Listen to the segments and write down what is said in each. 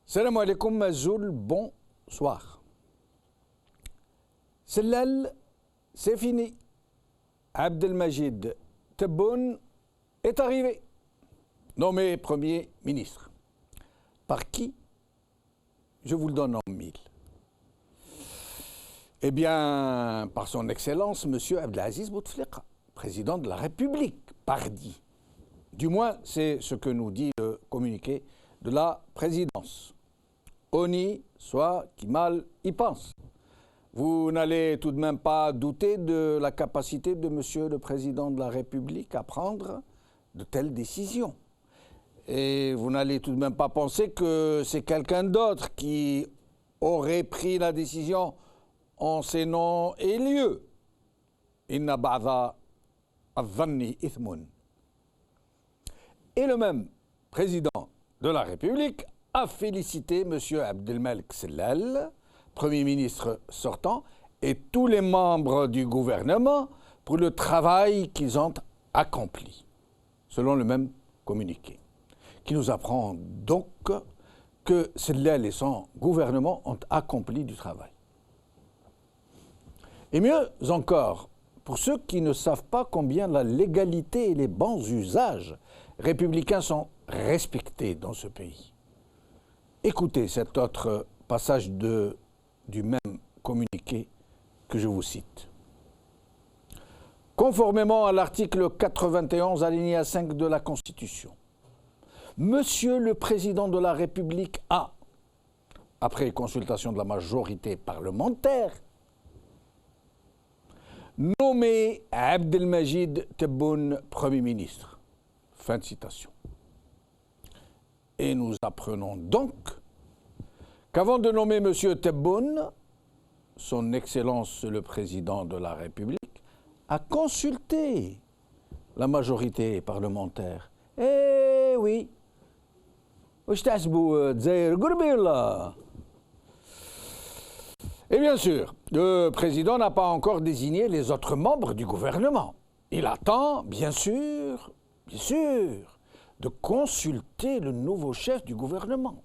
Salam alaikum Mazoul, bonsoir. Sellal, c'est fini. Abdelmajid Tebboune est arrivé, nommé Premier ministre. Par qui? Je vous le donne en mille. Eh bien, par son Excellence, M. Abdelaziz Bouteflika, président de la République, pardi. Du moins, c'est ce que nous dit le communiqué de la présidence. Oni, soit qui mal y pense. Vous n'allez tout de même pas douter de la capacité de M. le Président de la République à prendre de telles décisions. Et vous n'allez tout de même pas penser que c'est quelqu'un d'autre qui aurait pris la décision en ces noms et lieux. Inna ba'da adh-dhanni ithmun. Et le même président de la République a félicité M. Abdelmalek Sellal, Premier ministre sortant, et tous les membres du gouvernement pour le travail qu'ils ont accompli, selon le même communiqué, qui nous apprend donc que Sellal et son gouvernement ont accompli du travail. Et mieux encore, pour ceux qui ne savent pas combien la légalité et les bons usages républicains sont respectés dans ce pays. Écoutez cet autre passage du même communiqué que je vous cite. Conformément à l'article 91 alinéa 5 de la Constitution, Monsieur le Président de la République a, après consultation de la majorité parlementaire, nommé Abdelmajid Tebboune Premier ministre. Fin de citation. Et nous apprenons donc qu'avant de nommer M. Tebboune, son Excellence le Président de la République a consulté la majorité parlementaire. Eh oui. Et bien sûr, le Président n'a pas encore désigné les autres membres du gouvernement. Il attend, bien sûr, de consulter le nouveau chef du gouvernement.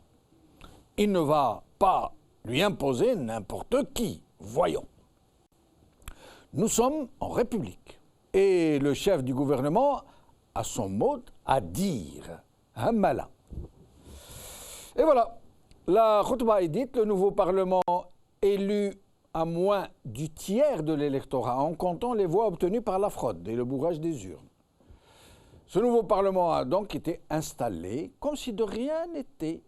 Il ne va pas lui imposer n'importe qui. Voyons. Nous sommes en République et le chef du gouvernement a son mot à dire. Hamala. Et voilà, la khutba est dite, le nouveau Parlement élu à moins du tiers de l'électorat en comptant les voix obtenues par la fraude et le bourrage des urnes. Ce nouveau Parlement a donc été installé comme si de rien n'était,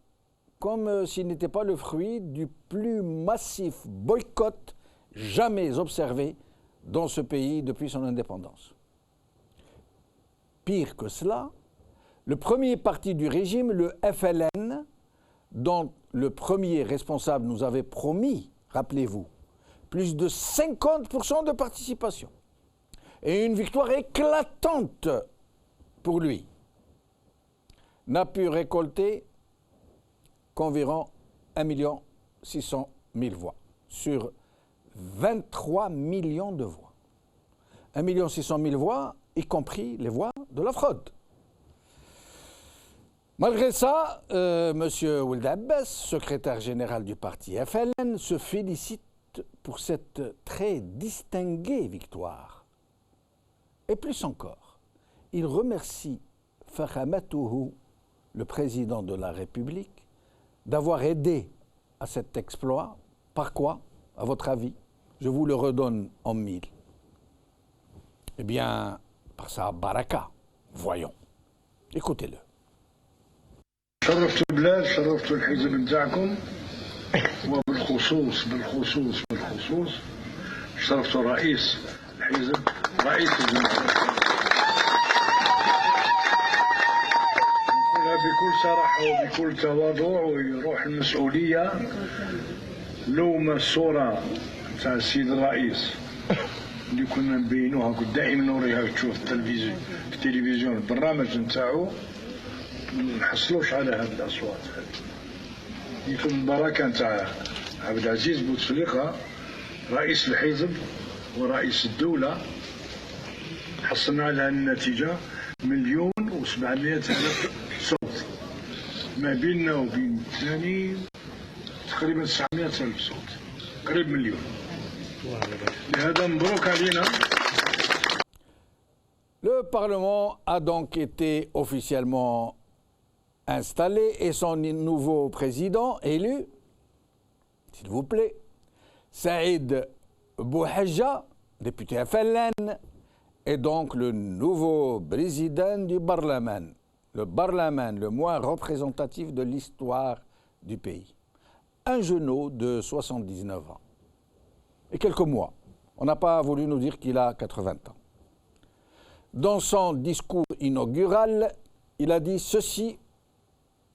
comme s'il n'était pas le fruit du plus massif boycott jamais observé dans ce pays depuis son indépendance. Pire que cela, le premier parti du régime, le FLN, dont le premier responsable nous avait promis, rappelez-vous, plus de 50% de participation et une victoire éclatante pour lui, n'a pu récolter qu'environ 1 600 000 voix sur 23 millions de voix. 1 600 000 voix, y compris les voix de la fraude. Malgré ça, M. Ould Abbas, secrétaire général du parti FLN, se félicite pour cette très distinguée victoire. Et plus encore, il remercie Fakhamatouhou, le président de la République, d'avoir aidé à cet exploit. Par quoi, à votre avis? Je vous le redonne en mille. Eh bien, par sa baraka. Voyons. Écoutez-le. شرفتوا البلاد، شرفتوا الحزب نتاعكم، وبالخصوص شرفتوا رئيس الحزب، رئيس الجمهورية. نقولها بكل صراحة وبكل تواضع وروح المسؤولية. لو ما الصورة نتاع السيد الرئيس اللي كنا نبينوها دائما نوريها تشوف في التلفزيون البرنامج نتاعو، ما نحصلوش على هذه الاصوات هذه. يكون البركه نتاع عبد العزيز بوتفليقه رئيس الحزب ورئيس الدوله، حصلنا على النتيجه 1,700,000 صوت. ما بيننا وبين الثاني تقريبا 900,000 صوت، قريب مليون. لهذا مبروك علينا. Le Parlement a donc été officiellement installé et son nouveau président élu, s'il vous plaît, Saïd Bouhadja, député FLN, est donc le nouveau président du Parlement. Le Parlement le moins représentatif de l'histoire du pays. Un genou de 79 ans. Et quelques mois. On n'a pas voulu nous dire qu'il a 80 ans. Dans son discours inaugural, il a dit ceci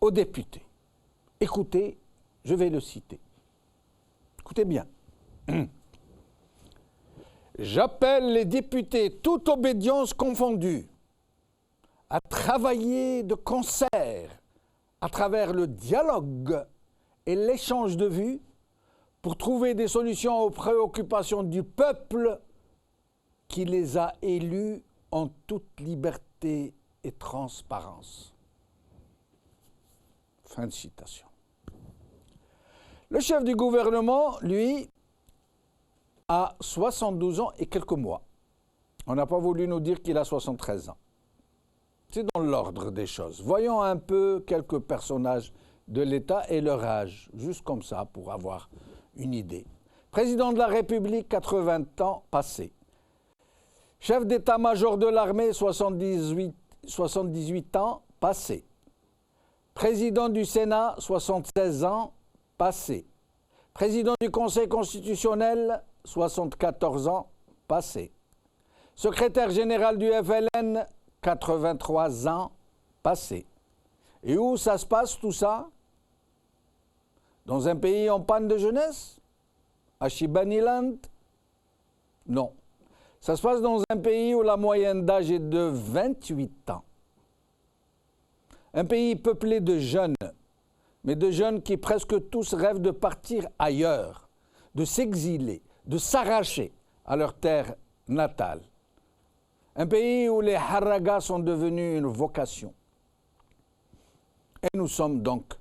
aux députés. Écoutez, je vais le citer. Écoutez bien. J'appelle les députés, toute obédience confondue, à travailler de concert à travers le dialogue et l'échange de vues pour trouver des solutions aux préoccupations du peuple qui les a élus en toute liberté et transparence. Fin de citation. Le chef du gouvernement, lui, a 72 ans et quelques mois. On n'a pas voulu nous dire qu'il a 73 ans. C'est dans l'ordre des choses. Voyons un peu quelques personnages de l'État et leur âge, juste comme ça, pour avoir une idée. Président de la République, 80 ans passés. Chef d'état-major de l'armée, 78 ans passés. Président du Sénat, 76 ans passés. Président du Conseil constitutionnel, 74 ans passés. Secrétaire général du FLN, 83 ans passés. Et où ça se passe tout ça? Dans un pays en panne de jeunesse? À Shibaniland? Non. Ça se passe dans un pays où la moyenne d'âge est de 28 ans. Un pays peuplé de jeunes, mais de jeunes qui presque tous rêvent de partir ailleurs, de s'exiler, de s'arracher à leur terre natale. Un pays où les haragas sont devenus une vocation. Et nous sommes donc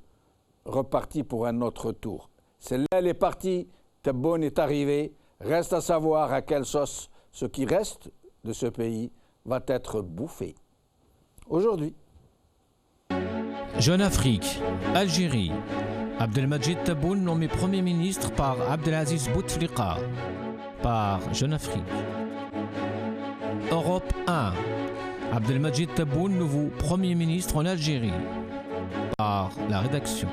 repartis pour un autre tour. Celle-là, elle est partie, Tebboune est arrivé. Reste à savoir à quelle sauce ce qui reste de ce pays va être bouffé. Aujourd'hui. Jeune Afrique, Algérie. Abdelmadjid Tebboune nommé Premier ministre par Abdelaziz Bouteflika. Par Jeune Afrique. Europe 1. Abdelmadjid Tebboune, nouveau Premier ministre en Algérie. Par la rédaction.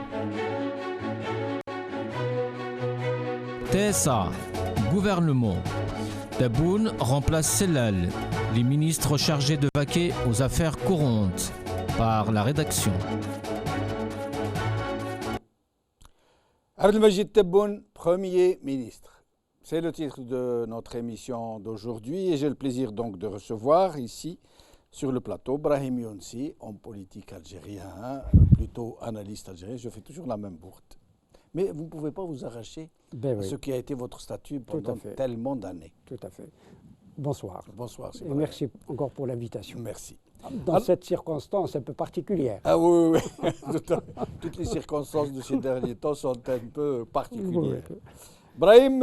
TSA. Gouvernement. Tebboune remplace Sellal, les ministres chargés de vaquer aux affaires courantes. Par la rédaction. Abdelmadjid Tebboune, Premier ministre. C'est le titre de notre émission d'aujourd'hui et j'ai le plaisir donc de recevoir ici sur le plateau Brahim Younsi, homme politique algérien, plutôt analyste algérien. Je fais toujours la même bourde. Mais vous ne pouvez pas vous arracher à ce qui a été votre statut pendant tellement d'années. Tout à fait. Bonsoir. Bonsoir. Et merci encore pour l'invitation. Merci. Dans cette circonstance un peu particulière. Ah oui. Toutes les circonstances de ces derniers temps sont un peu particulières. Oui. Brahim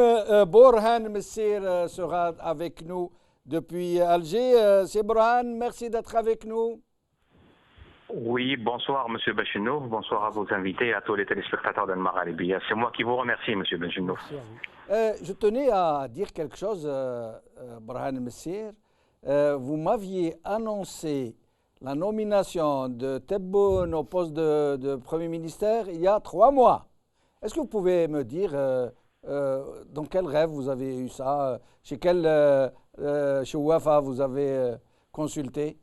Borhan Messir sera avec nous depuis Alger. C'est Borhan, merci d'être avec nous. Oui, bonsoir M. Bachinouf, bonsoir à vos invités et à tous les téléspectateurs d'Al Maralibia. C'est moi qui vous remercie M. Bachinouf. Je tenais à dire quelque chose, Borhan Messir. Vous m'aviez annoncé la nomination de Tebboune au poste de Premier ministre il y a 3 mois. Est-ce que vous pouvez me dire dans quel rêve vous avez eu ça, chez quel Wafa vous avez consulté?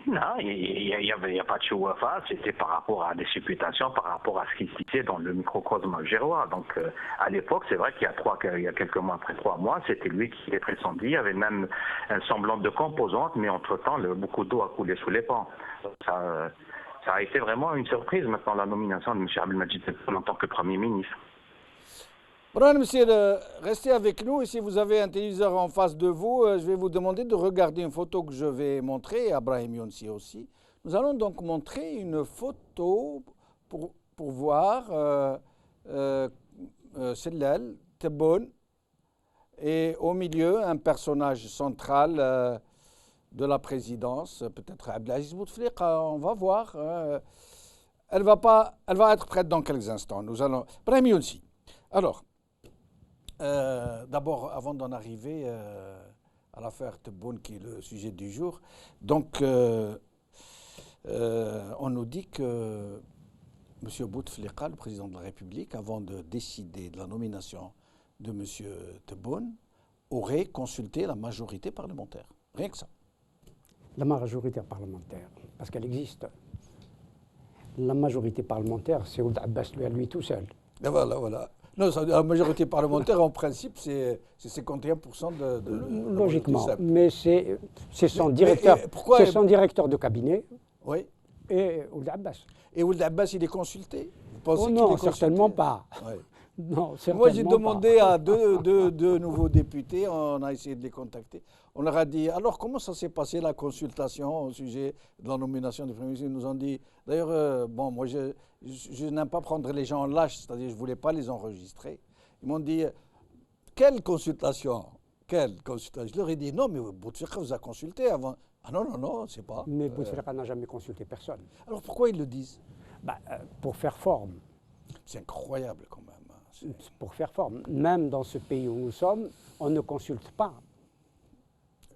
Non, il n'y a pas de chouafa, c'était par rapport à des supputations, par rapport à ce qui se disait dans le microcosme algérois. Donc à l'époque, c'est vrai qu'il y a quelques mois, après 3 mois, c'était lui qui les pressentit, il y avait même un semblant de composante, mais entre-temps, beaucoup d'eau a coulé sous les ponts. Ça a été vraiment une surprise maintenant, la nomination de M. Abdelmadjid Tebboune en tant que Premier ministre. Brahim, monsieur, restez avec nous et si vous avez un téléviseur en face de vous, je vais vous demander de regarder une photo que je vais montrer à Brahim Younsi aussi. Nous allons donc montrer une photo pour voir Sellal, Tebboune, et au milieu, un personnage central de la présidence, peut-être Abdelaziz Bouteflika, on va voir. Elle va être prête dans quelques instants. Nous allons. Brahim Younsi. Alors, d'abord, avant d'en arriver à l'affaire Tebboune, qui est le sujet du jour, donc on nous dit que M. Bouteflika, le président de la République, avant de décider de la nomination de M. Tebboune, aurait consulté la majorité parlementaire. Rien que ça. La majorité parlementaire, parce qu'elle existe. La majorité parlementaire, c'est Ould Abbas lui tout seul. Et voilà. Non, la majorité parlementaire, en principe, c'est 51% de Logiquement, la mais c'est son directeur, c'est son directeur de cabinet. Oui. Et Ould Abbas. Et Ould Abbas, il est consulté? Vous pensez qu'il est non, consulté? certainement pas. Ouais. Non, certainement Moi, j'ai demandé pas. à deux nouveaux députés, on a essayé de les contacter. On leur a dit, alors comment ça s'est passé la consultation au sujet de la nomination du Premier ministre? Ils nous ont dit, d'ailleurs, bon, moi je n'aime pas prendre les gens en lâche, c'est-à-dire je ne voulais pas les enregistrer. Ils m'ont dit, quelle consultation? Quelle consultation? Je leur ai dit, non, mais Bouteflika vous a consulté avant. Ah non, c'est pas. Mais Bouteflika n'a jamais consulté personne. Alors pourquoi ils le disent? Pour faire forme. C'est incroyable quand même. Pour faire forme. Même dans ce pays où nous sommes, on ne consulte pas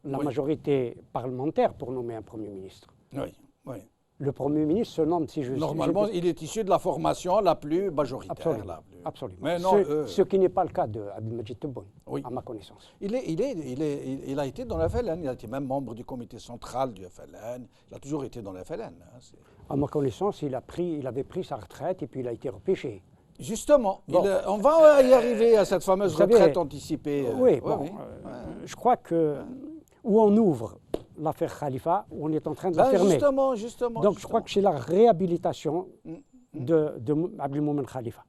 la majorité parlementaire pour nommer un Premier ministre. Oui. Le Premier ministre se nomme, si je... Normalement, il est issu de la formation la plus majoritaire. Absolument. Absolument. Mais non, ce qui n'est pas le cas d'Abdelmajid Tebboune, à ma connaissance. Il a été dans le FLN, il a été même membre du comité central du FLN, il a toujours été dans le FLN. À ma connaissance, il avait pris sa retraite et puis il a été repêché. Justement, on va y arriver à cette fameuse retraite anticipée. Oui, je crois que où on ouvre l'affaire Khalifa, on est en train de la fermer. Justement. Donc je crois que c'est la réhabilitation de Abdelmoumen Khalifa.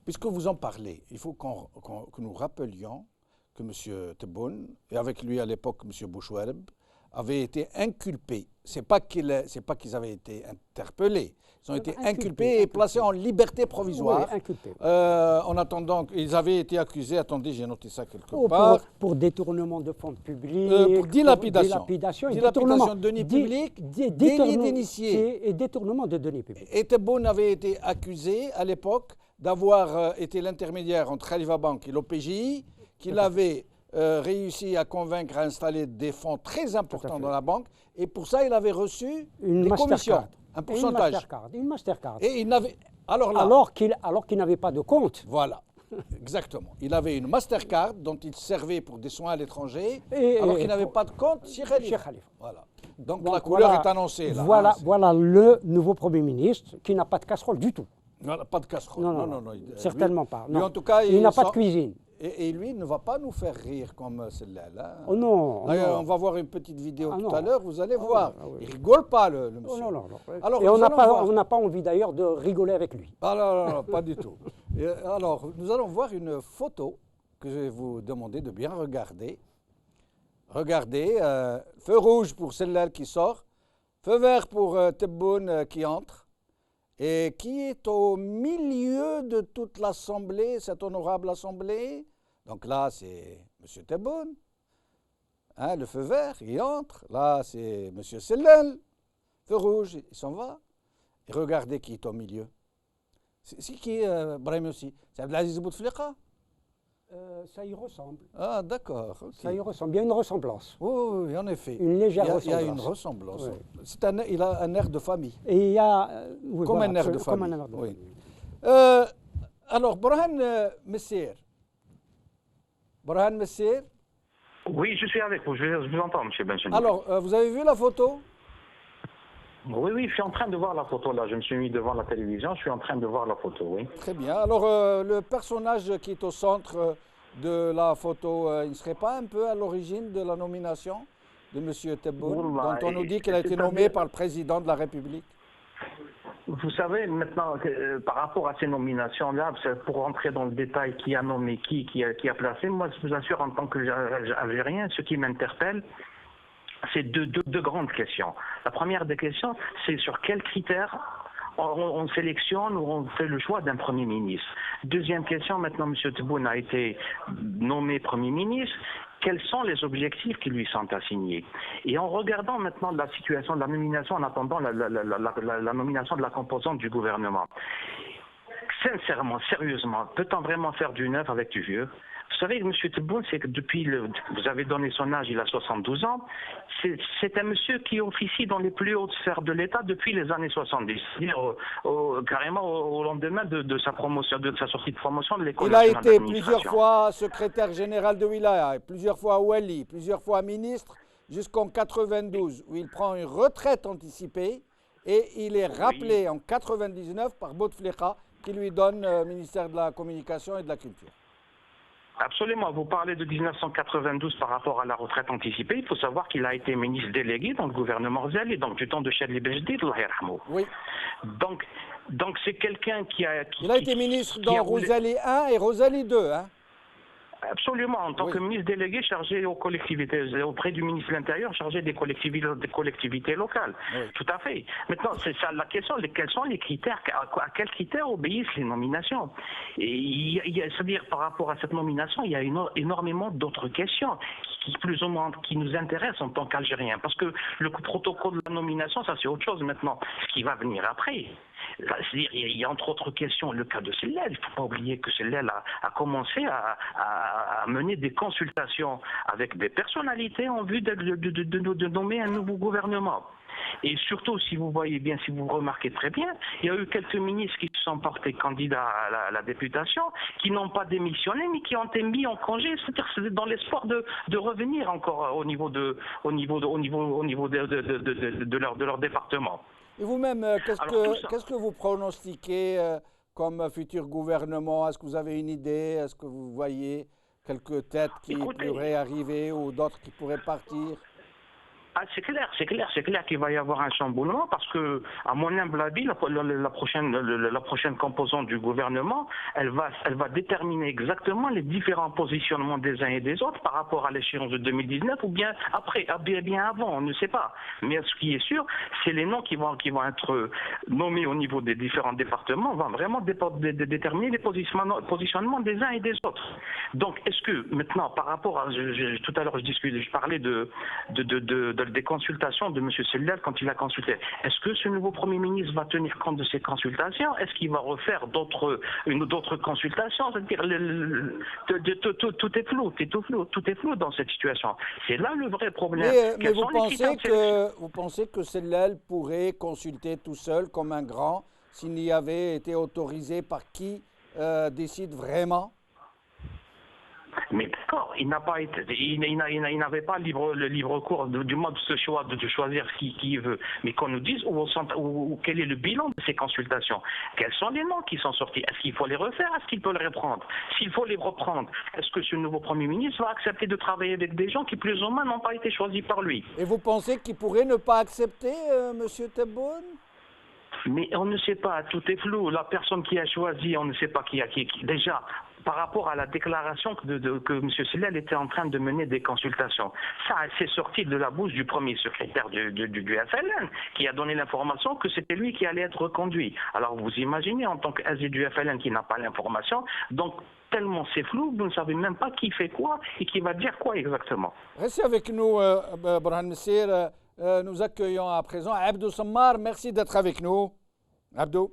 Puisque vous en parlez, il faut que nous rappelions que M. Tebboune, et avec lui à l'époque M. Bouchouareb, avaient été inculpés. Ce n'est pas qu'ils avaient été interpellés. Ils ont été inculpés et placés en liberté provisoire. Oui, inculpés. En attendant qu'ils avaient été accusés, attendez, j'ai noté ça quelque part. Pour détournement de fonds publics. Pour dilapidation. Dilapidation de deniers publics, délit d'initié. Et détournement de deniers publics. Et Tebboune avait été accusé à l'époque d'avoir été l'intermédiaire entre Khalifa Bank et l'OPJ, qu'il avait réussi à convaincre à installer des fonds très importants dans la banque, et pour ça il avait reçu des commissions, un pourcentage. Une Mastercard. Et il n'avait alors qu'il n'avait pas de compte. Voilà, exactement. Il avait une Mastercard dont il servait pour des soins à l'étranger, alors qu'il n'avait pas de compte chez Khalifa. Voilà. Donc la couleur est annoncée là. Voilà le nouveau Premier ministre qui n'a pas de casserole du tout. Non, pas de casserole. Non, certainement pas. Lui, en tout cas, il n'a pas de cuisine. Et lui ne va pas nous faire rire comme celle-là. Oh non, on va voir une petite vidéo tout à l'heure, vous allez voir. Il ne rigole pas, le monsieur. Oh, non. Alors, et on n'a pas envie d'ailleurs de rigoler avec lui. Ah non, pas du tout. Alors, nous allons voir une photo que je vais vous demander de bien regarder. Regardez, feu rouge pour celle-là qui sort, feu vert pour Tebboune qui entre. Et qui est au milieu de toute l'Assemblée, cette honorable Assemblée. Donc là, c'est M. Tebboune, le feu vert, il entre. Là, c'est M. Sellal, feu rouge, il s'en va. Et regardez qui est au milieu. C'est qui, Brahim aussi? C'est Abdelaziz Bouteflika? Ça y ressemble. Ah, d'accord. Okay. Ça y ressemble. Il y a une ressemblance. Oui, en effet. Une légère ressemblance. Il y a une ressemblance. Oui. Il a un air de famille. Et il y a... comme un air de famille. Oui. Alors, Burhan Messir. Burhan Messir. Oui, je suis avec vous. Je vous entends, M. Bencheni. Alors, vous avez vu la photo? Oui, je suis en train de voir la photo là. Je me suis mis devant la télévision, je suis en train de voir la photo, oui. Très bien. Alors, le personnage qui est au centre de la photo, il ne serait pas un peu à l'origine de la nomination de M. Tebboune, dont on nous dit qu'il a été nommé par le président de la République? Vous savez, maintenant, par rapport à ces nominations-là, pour rentrer dans le détail, qui a nommé qui a placé, moi, je vous assure, en tant qu'Algérien, ce qui m'interpelle, c'est deux grandes questions. La première des questions, c'est sur quels critères on sélectionne ou on fait le choix d'un Premier ministre. Deuxième question, maintenant M. Tebboune a été nommé Premier ministre. Quels sont les objectifs qui lui sont assignés? Et en regardant maintenant la situation de la nomination, en attendant la nomination de la composante du gouvernement, sincèrement, sérieusement, peut-on vraiment faire du neuf avec du vieux? Vous savez, M. Tebboune, c'est que vous avez donné son âge, il a 72 ans, c'est un monsieur qui officie dans les plus hautes sphères de l'État depuis les années 70, c'est-à-dire carrément au lendemain de sa promotion, de sa sortie de promotion de l'École nationale d'administration. Il a été plusieurs fois secrétaire général de Wilaya, plusieurs fois wali, plusieurs fois ministre, jusqu'en 92, où il prend une retraite anticipée, et il est rappelé en 99 par Bouteflika, qui lui donne le ministère de la Communication et de la Culture. Absolument. Vous parlez de 1992 par rapport à la retraite anticipée. Il faut savoir qu'il a été ministre délégué dans le gouvernement Ghazali, donc du temps de Chadli Bejdid, Allah yarhamou. Oui. Donc c'est quelqu'un qui a... Il a été ministre dans Rosalie 1 et Rosalie 2, hein? Absolument, en tant que ministre délégué chargé aux collectivités, auprès du ministre de l'Intérieur chargé des collectivités locales. Oui. Tout à fait. Maintenant, c'est ça la question, quels sont les critères, à quels critères obéissent les nominations? Et c'est-à-dire par rapport à cette nomination, il y a énormément d'autres questions qui plus ou moins qui nous intéressent en tant qu'Algériens. Parce que le protocole de la nomination, ça c'est autre chose maintenant, ce qui va venir après. C'est-à-dire, il y a entre autres questions le cas de Sellel. Il ne faut pas oublier que Sellel a commencé à mener des consultations avec des personnalités en vue de nommer un nouveau gouvernement. Et surtout, si vous voyez bien, si vous remarquez très bien, il y a eu quelques ministres qui se sont portés candidats à la députation, qui n'ont pas démissionné, mais qui ont été mis en congé, c'est-à-dire dans l'espoir de revenir encore au niveau de leur département. Et vous-même, qu'est-ce que vous pronostiquez comme futur gouvernement? Est-ce que vous avez une idée? Est-ce que vous voyez quelques têtes qui pourraient arriver ou d'autres qui pourraient partir? C'est clair qu'il va y avoir un chamboulement parce que, à mon humble avis, la prochaine composante du gouvernement, elle va déterminer exactement les différents positionnements des uns et des autres par rapport à l'échéance de 2019 ou bien après, bien avant, on ne sait pas. Mais ce qui est sûr, c'est les noms qui vont être nommés au niveau des différents départements vont vraiment déterminer les positionnements des uns et des autres. Donc, est-ce que maintenant, par rapport à, tout à l'heure je parlais des consultations de M. Sellel quand il a consulté. Est-ce que ce nouveau Premier ministre va tenir compte de ces consultations? Est-ce qu'il va refaire d'autres consultations? C'est-à-dire tout est flou dans cette situation. C'est là le vrai problème. Mais vous pensez que Sellel pourrait consulter tout seul comme un grand s'il n'y avait été autorisé par qui décide vraiment? Mais d'accord, il n'avait pas le libre cours du mode de choix de choisir qui veut. Mais qu'on nous dise quel est le bilan de ces consultations. Quels sont les noms qui sont sortis? Est-ce qu'il faut les refaire? Est-ce qu'il peut les reprendre? S'il faut les reprendre, est-ce que ce nouveau Premier ministre va accepter de travailler avec des gens qui plus ou moins n'ont pas été choisis par lui? Et vous pensez qu'il pourrait ne pas accepter, M. Tebboune? Mais on ne sait pas, tout est flou. La personne qui a choisi, on ne sait pas qui. Déjà, par rapport à la déclaration que M. Sellel était en train de mener des consultations, ça s'est sorti de la bouche du premier secrétaire du FLN, qui a donné l'information que c'était lui qui allait être reconduit. Alors vous imaginez, en tant qu'AZ du FLN qui n'a pas l'information, donc tellement c'est flou, vous ne savez même pas qui fait quoi et qui va dire quoi exactement. Restez avec nous, Borhan Messir. Nous accueillons à présent Abdou Sammar. Merci d'être avec nous. Abdou.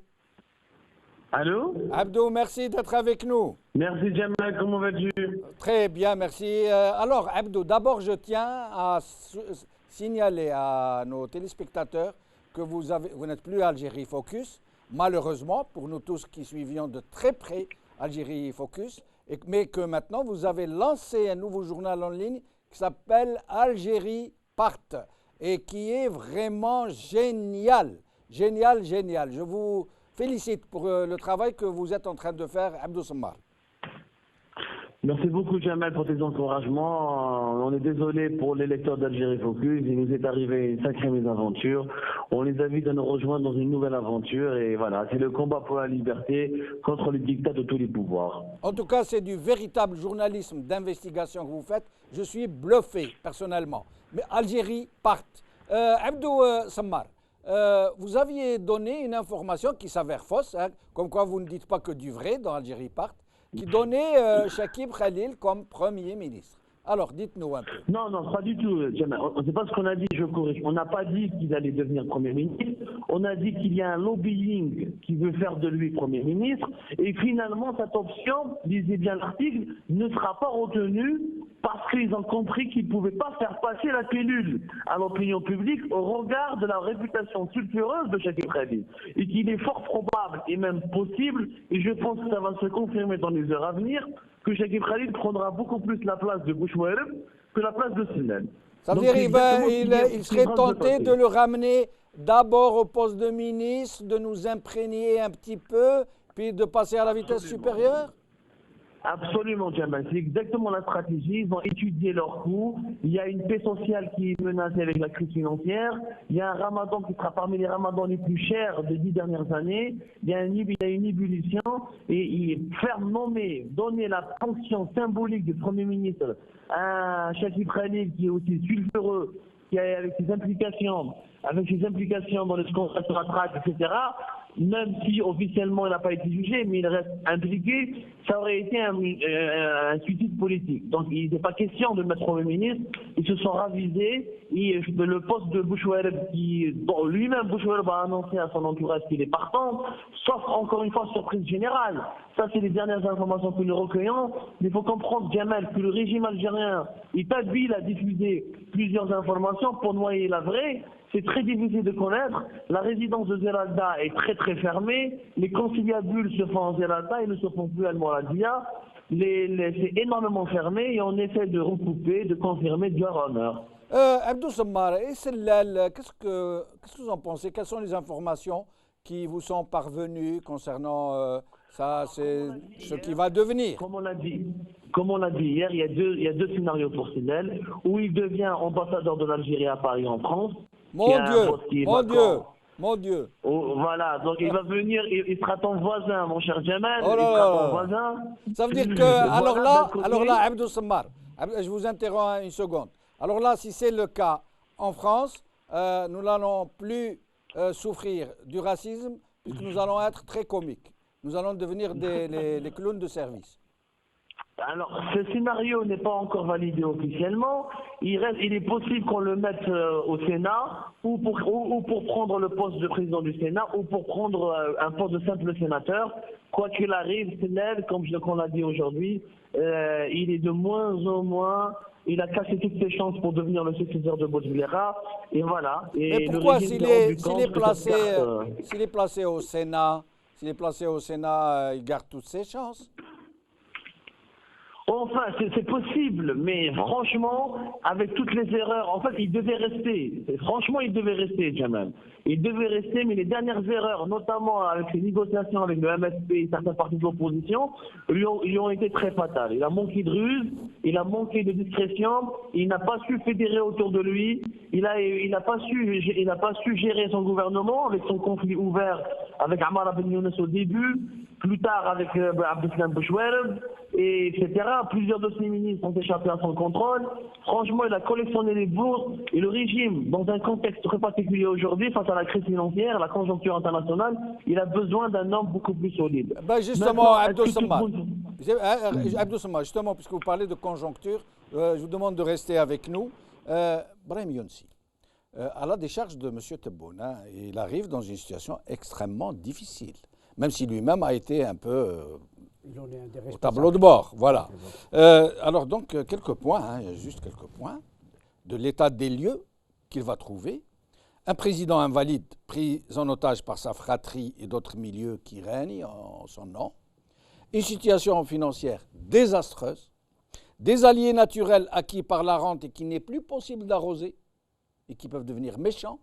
Allô? Abdou, merci d'être avec nous. Merci Jamal, comment vas-tu? Très bien, merci. Alors Abdou, d'abord je tiens à signaler à nos téléspectateurs que vous n'êtes plus à Algérie Focus, malheureusement pour nous tous qui suivions de très près Algérie Focus, mais que maintenant vous avez lancé un nouveau journal en ligne qui s'appelle Algérie Part et qui est vraiment génial. Génial. Je vous félicite pour le travail que vous êtes en train de faire, Abdou Sammar. Merci beaucoup Jamal pour tes encouragements. On est désolé pour les lecteurs d'Algérie Focus. Il nous est arrivé une sacrée mésaventure. On les invite à nous rejoindre dans une nouvelle aventure. Et voilà, c'est le combat pour la liberté contre le diktat de tous les pouvoirs. En tout cas, c'est du véritable journalisme d'investigation que vous faites. Je suis bluffé, personnellement. Mais Algérie part. Abdou Sammar, vous aviez donné une information qui s'avère fausse, hein, comme quoi vous ne dites pas que du vrai dans Algérie part, qui donnait Chakib Khalil comme Premier ministre. Alors, dites-nous un peu. Non, non, pas du tout, Jamal. C'est pas ce qu'on a dit, je corrige. On n'a pas dit qu'il allait devenir Premier ministre. On a dit qu'il y a un lobbying qui veut faire de lui Premier ministre. Et finalement, cette option, lisez bien l'article, ne sera pas retenue parce qu'ils ont compris qu'ils ne pouvaient pas faire passer la pilule à l'opinion publique au regard de la réputation sulfureuse de Chakib Khalil. Et qu'il est fort probable et même possible, et je pense que ça va se confirmer dans les heures à venir, que Chakib Khalil prendra beaucoup plus la place de Bouchouareb que la place de Sennel. Ça veut dire qu'il serait tenté de le ramener d'abord au poste de ministre, de nous imprégner un petit peu, puis de passer à la vitesse supérieure? Absolument, Jamal. C'est exactement la stratégie. Ils ont étudié leurs coûts. Il y a une paix sociale qui est menacée avec la crise financière. Il y a un ramadan qui sera parmi les ramadans les plus chers des 10 dernières années. Il y a une ébullition. Et faire nommer, donner la fonction symbolique du Premier ministre à un Chakib Khalil qui est aussi sulfureux, qui a avec ses implications dans les contrats sur la traque, etc., même si officiellement il n'a pas été jugé, mais il reste impliqué, ça aurait été un suicide politique. Donc il n'est pas question de le mettre Premier ministre, ils se sont ravisés, et le poste de Bouchouareb, dont lui-même Bouchouareb a annoncé à son entourage qu'il est partant, sauf encore une fois surprise générale. Ça, c'est les dernières informations que nous recueillons. Mais il faut comprendre, Jamal, que le régime algérien est habile à diffuser plusieurs informations pour noyer la vraie. C'est très difficile de connaître. La résidence de Zeralda est très très fermée. Les conciliabules se font en Zeralda, ils ne se font plus à Mouradia. C'est énormément fermé et on essaie de recouper, de confirmer du honneur. Abdou Sammar, et Sellal, qu'est-ce que vous en pensez? Quelles sont les informations qui vous sont parvenues concernant ça? C'est ce qui va devenir. Comme on l'a dit hier, il y a deux scénarios pour Sellal, où il devient ambassadeur de l'Algérie à Paris en France. Mon Dieu. Oh, voilà, donc il va venir, il sera ton voisin, mon cher Jamal. Il sera ton voisin. Ça veut dire que, alors là, Abdou Sammar, je vous interromps une seconde. Alors là, si c'est le cas en France, nous n'allons plus souffrir du racisme, puisque nous allons être très comiques. Nous allons devenir les clowns de service. Alors, ce scénario n'est pas encore validé officiellement. Il est possible qu'on le mette au Sénat, ou pour prendre le poste de président du Sénat, ou pour prendre un poste de simple sénateur. Quoi qu'il arrive, Sénel, comme on l'a dit aujourd'hui, il est de moins en moins... Il a cassé toutes ses chances pour devenir le successeur de Bouteflika. Et voilà. Mais pourquoi, s'il est placé au Sénat, il garde toutes ses chances? Enfin, c'est possible, mais franchement, avec toutes les erreurs, en fait, il devait rester. Franchement, il devait rester, Jamal. Il devait rester, mais les dernières erreurs, notamment avec les négociations avec le MSP et certains partis de l'opposition, lui ont été très fatales. Il a manqué de ruse, il a manqué de discrétion, il n'a pas su fédérer autour de lui, il n'a pas su gérer son gouvernement avec son conflit ouvert avec Amara Ben Younes au début, plus tard avec Abdeslam Bouchouareb, etc. Plusieurs de ses ministres ont échappé à son contrôle. Franchement, il a collectionné les bourses et le régime, dans un contexte très particulier aujourd'hui, face à la crise financière, la conjoncture internationale, il a besoin d'un homme beaucoup plus solide. Justement, Abdou Sammar, justement, puisque vous parlez de conjoncture, je vous demande de rester avec nous. Brahim Younsi, à la décharge de M. Tebboune, il arrive dans une situation extrêmement difficile, même si lui-même a été un peu au tableau de bord. Voilà. Alors donc, quelques points, juste quelques points de l'état des lieux qu'il va trouver. Un président invalide pris en otage par sa fratrie et d'autres milieux qui règnent en son nom. Une situation financière désastreuse. Des alliés naturels acquis par la rente et qui n'est plus possible d'arroser et qui peuvent devenir méchants.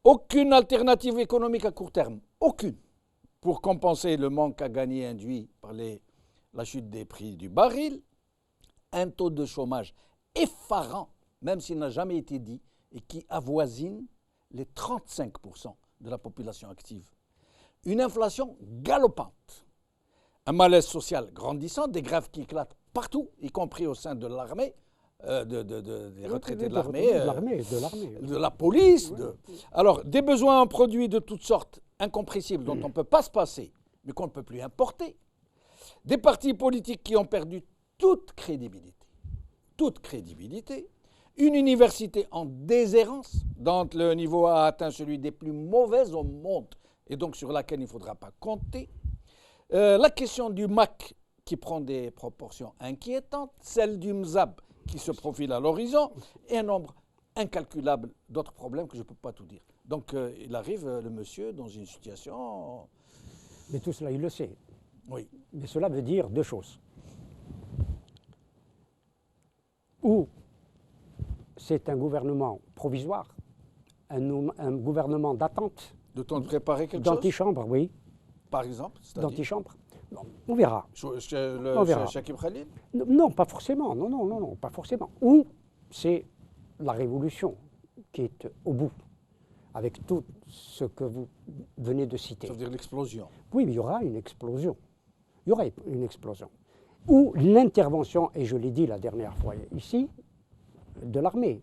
Aucune alternative économique à court terme. Aucune. Pour compenser le manque à gagner induit par la chute des prix du baril, un taux de chômage effarant, même s'il n'a jamais été dit, et qui avoisine les 35% de la population active. Une inflation galopante, un malaise social grandissant, des grèves qui éclatent partout, y compris au sein de l'armée, des retraités de l'armée, de la police. Alors, des besoins en produits de toutes sortes, incompréhensibles, dont on ne peut pas se passer, mais qu'on ne peut plus importer. Des partis politiques qui ont perdu toute crédibilité. Une université en déshérence, dont le niveau a atteint celui des plus mauvais au monde, et donc sur laquelle il ne faudra pas compter. La question du MAC qui prend des proportions inquiétantes, celle du MZAB qui se profile à l'horizon, et un nombre incalculable d'autres problèmes que je ne peux pas tout dire. Donc il arrive, le monsieur, dans une situation... Mais tout cela, il le sait. Oui. Mais cela veut dire deux choses. Ou c'est un gouvernement provisoire, un gouvernement d'attente. De temps de préparer quelque chose ? D'antichambre, oui. Par exemple ? D'antichambre. On verra. On verra. Chakib Khalil ? Non, pas forcément. Non, pas forcément. Ou c'est la révolution qui est au bout, avec tout ce que vous venez de citer. Ça veut dire l'explosion. Oui, mais il y aura une explosion. Il y aura une explosion. Ou l'intervention, et je l'ai dit la dernière fois ici, de l'armée.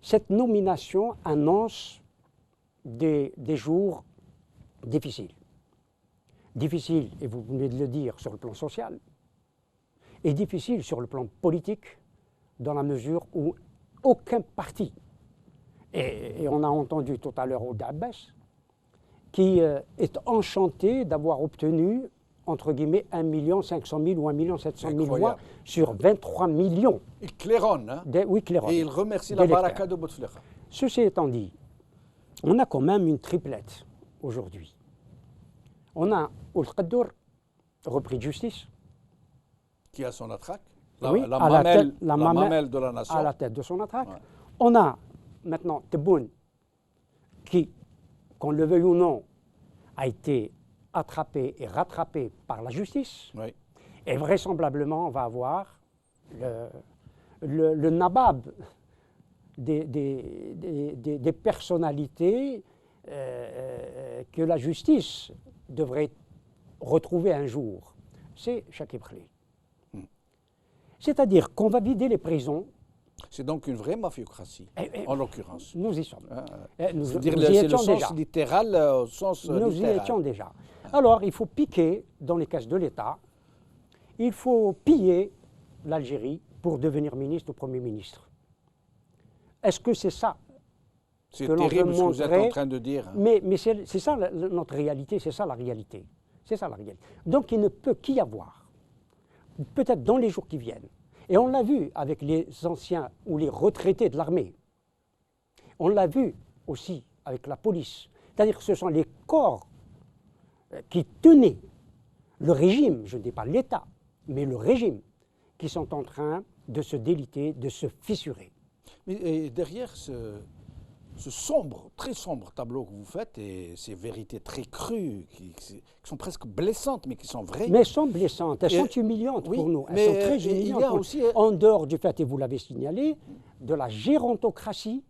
Cette nomination annonce des jours difficiles. Difficiles, et vous venez de le dire, sur le plan social, et difficiles sur le plan politique, dans la mesure où aucun parti, et on a entendu tout à l'heure Ould Abbas, qui est enchanté d'avoir obtenu, entre guillemets, 1 500 000 ou 1 700 000 voix sur 23 millions. Il claironne, hein ? Oui, claironne. Et il remercie la baraka de Bouteflika. Ceci étant dit, on a quand même une triplette aujourd'hui. On a Ould Qaddour, repris de justice. Qui a son attraque. La mamelle de la nation. À la tête de son attraque. Ouais. On a maintenant Tebboune, qui, qu'on le veuille ou non, a été attrapé et rattrapé par la justice. Oui. Et vraisemblablement, on va avoir le nabab des personnalités que la justice devrait retrouver un jour. C'est Chakib Khalil. C'est-à-dire qu'on va vider les prisons. C'est donc une vraie mafiocratie, en l'occurrence. Nous y sommes. Nous y étions déjà. Littéral, au sens nous littéral. Y étions déjà. Alors, il faut piquer dans les caisses de l'État. Il faut piller l'Algérie pour devenir ministre ou Premier ministre. Est-ce que c'est ça C'est terrible ce que vous êtes en train de dire. Mais c'est ça notre réalité, c'est ça la réalité. C'est ça la réalité. Donc, il ne peut qu'y avoir, peut-être dans les jours qui viennent, et on l'a vu avec les anciens ou les retraités de l'armée. On l'a vu aussi avec la police. C'est-à-dire que ce sont les corps qui tenaient le régime, je ne dis pas l'État, mais le régime, qui sont en train de se déliter, de se fissurer. Mais derrière ce sombre, très sombre tableau que vous faites, et ces vérités très crues, qui sont presque blessantes, mais qui sont vraies. Mais elles sont blessantes, elles sont humiliantes pour nous. Elles sont très humiliantes. Il y a aussi, en dehors du fait, et vous l'avez signalé, de la gérontocratie